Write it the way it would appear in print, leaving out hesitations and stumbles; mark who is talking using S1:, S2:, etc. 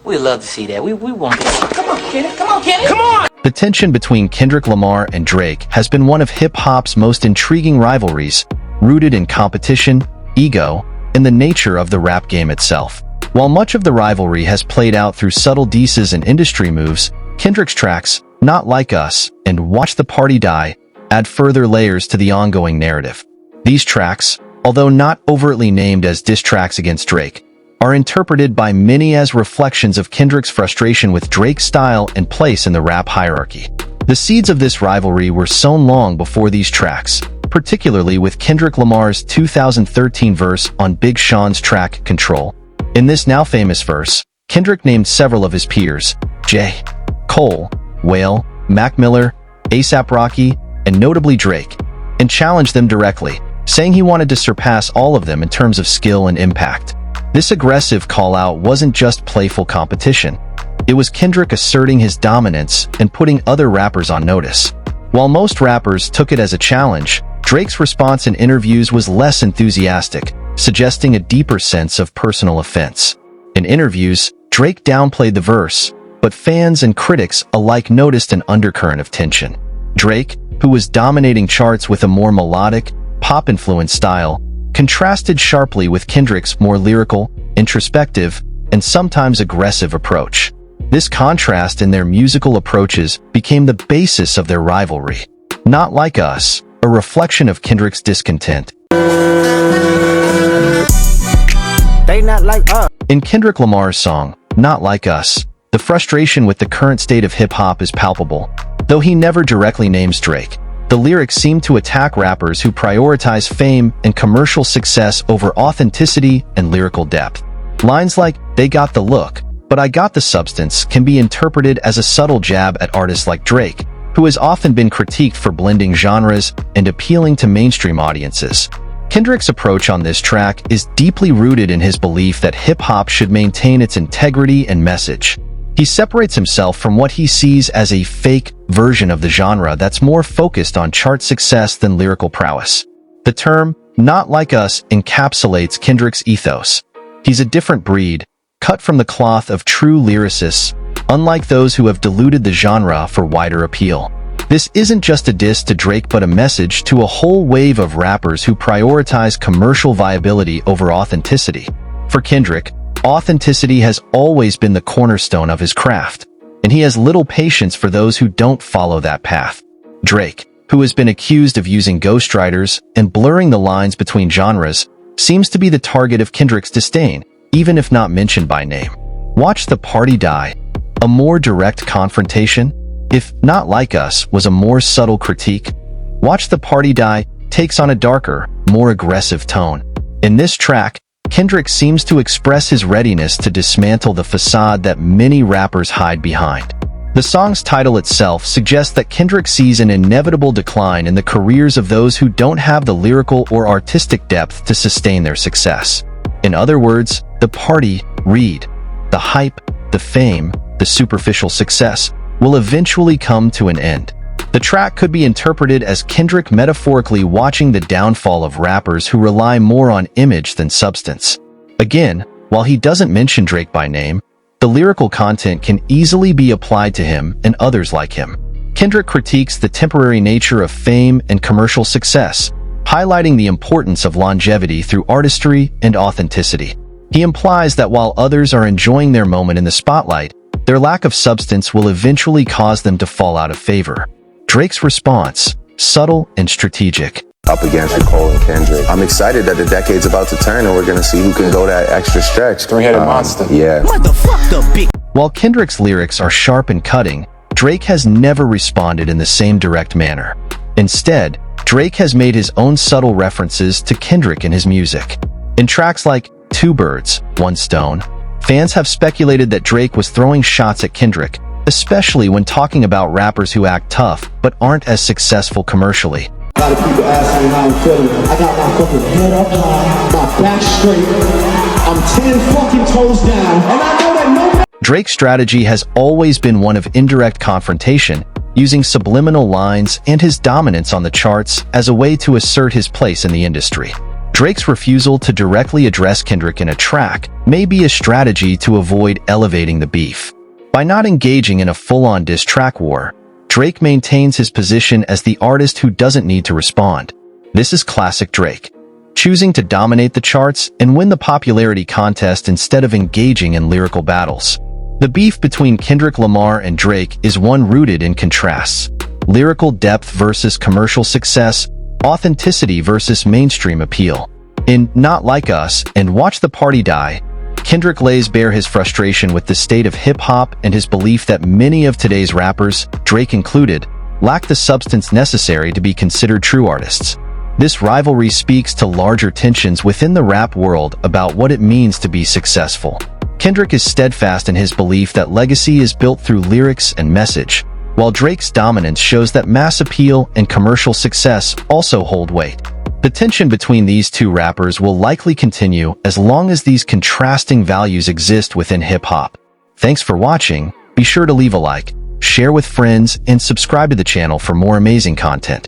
S1: We'd love to see that. We want that. Come on, Kenny. Come on, Kenny. Come on!
S2: The tension between Kendrick Lamar and Drake has been one of hip-hop's most intriguing rivalries, rooted in competition, ego, and the nature of the rap game itself. While much of the rivalry has played out through subtle disses and industry moves, Kendrick's tracks, Not Like Us and Watch the Party Die, add further layers to the ongoing narrative. These tracks, although not overtly named as diss tracks against Drake, are interpreted by many as reflections of Kendrick's frustration with Drake's style and place in the rap hierarchy. The seeds of this rivalry were sown long before these tracks, particularly with Kendrick Lamar's 2013 verse on Big Sean's track Control. In this now famous verse, Kendrick named several of his peers, J. Cole, Whale, Mac Miller, A$AP Rocky, and notably Drake, and challenged them directly, saying he wanted to surpass all of them in terms of skill and impact. This aggressive call-out wasn't just playful competition. It was Kendrick asserting his dominance and putting other rappers on notice. While most rappers took it as a challenge, Drake's response in interviews was less enthusiastic, suggesting a deeper sense of personal offense. In interviews, Drake downplayed the verse, but fans and critics alike noticed an undercurrent of tension. Drake, who was dominating charts with a more melodic, pop-influenced style, contrasted sharply with Kendrick's more lyrical, introspective, and sometimes aggressive approach. This contrast in their musical approaches became the basis of their rivalry. Not Like Us, a reflection of Kendrick's discontent.
S3: They not like us.
S2: In Kendrick Lamar's song, Not Like Us, the frustration with the current state of hip-hop is palpable. Though he never directly names Drake, the lyrics seem to attack rappers who prioritize fame and commercial success over authenticity and lyrical depth. Lines like, "They got the look, but I got the substance" can be interpreted as a subtle jab at artists like Drake, who has often been critiqued for blending genres and appealing to mainstream audiences. Kendrick's approach on this track is deeply rooted in his belief that hip-hop should maintain its integrity and message. He separates himself from what he sees as a fake version of the genre that's more focused on chart success than lyrical prowess. The term, Not Like Us, encapsulates Kendrick's ethos. He's a different breed, cut from the cloth of true lyricists, unlike those who have diluted the genre for wider appeal. This isn't just a diss to Drake but a message to a whole wave of rappers who prioritize commercial viability over authenticity. For Kendrick, authenticity has always been the cornerstone of his craft, and he has little patience for those who don't follow that path. Drake, who has been accused of using ghostwriters and blurring the lines between genres, seems to be the target of Kendrick's disdain, even if not mentioned by name. Watch the Party Die, a more direct confrontation. If Not Like Us was a more subtle critique, Watch the Party Die takes on a darker, more aggressive tone. In this track, Kendrick seems to express his readiness to dismantle the facade that many rappers hide behind. The song's title itself suggests that Kendrick sees an inevitable decline in the careers of those who don't have the lyrical or artistic depth to sustain their success. In other words, the party, the hype, the fame, the superficial success, will eventually come to an end. The track could be interpreted as Kendrick metaphorically watching the downfall of rappers who rely more on image than substance. Again, while he doesn't mention Drake by name, the lyrical content can easily be applied to him and others like him. Kendrick critiques the temporary nature of fame and commercial success, highlighting the importance of longevity through artistry and authenticity. He implies that while others are enjoying their moment in the spotlight, their lack of substance will eventually cause them to fall out of favor. Drake's response, subtle and strategic.
S4: Up against Cole and Kendrick. I'm excited that the decade's about to turn and we're gonna see who can go that extra stretch.
S5: Three-headed monster.
S4: Yeah.
S2: While Kendrick's lyrics are sharp and cutting, Drake has never responded in the same direct manner. Instead, Drake has made his own subtle references to Kendrick in his music. In tracks like Two Birds, One Stone, fans have speculated that Drake was throwing shots at Kendrick, especially when talking about rappers who act tough but aren't as successful commercially.
S6: A lot of people ask me how I'm feeling. I got my fucking head up high, my back straight. I'm 10 fucking toes down, and I know that no.
S2: Drake's strategy has always been one of indirect confrontation, using subliminal lines and his dominance on the charts as a way to assert his place in the industry. Drake's refusal to directly address Kendrick in a track may be a strategy to avoid elevating the beef. By not engaging in a full-on diss track war, Drake maintains his position as the artist who doesn't need to respond. This is classic Drake, choosing to dominate the charts and win the popularity contest instead of engaging in lyrical battles. The beef between Kendrick Lamar and Drake is one rooted in contrasts: lyrical depth versus commercial success, authenticity versus mainstream appeal. In Not Like Us and Watch the Party Die, Kendrick lays bare his frustration with the state of hip-hop and his belief that many of today's rappers, Drake included, lack the substance necessary to be considered true artists. This rivalry speaks to larger tensions within the rap world about what it means to be successful. Kendrick is steadfast in his belief that legacy is built through lyrics and message, while Drake's dominance shows that mass appeal and commercial success also hold weight. The tension between these two rappers will likely continue as long as these contrasting values exist within hip-hop. Thanks for watching. Be sure to leave a like, share with friends, and subscribe to the channel for more amazing content.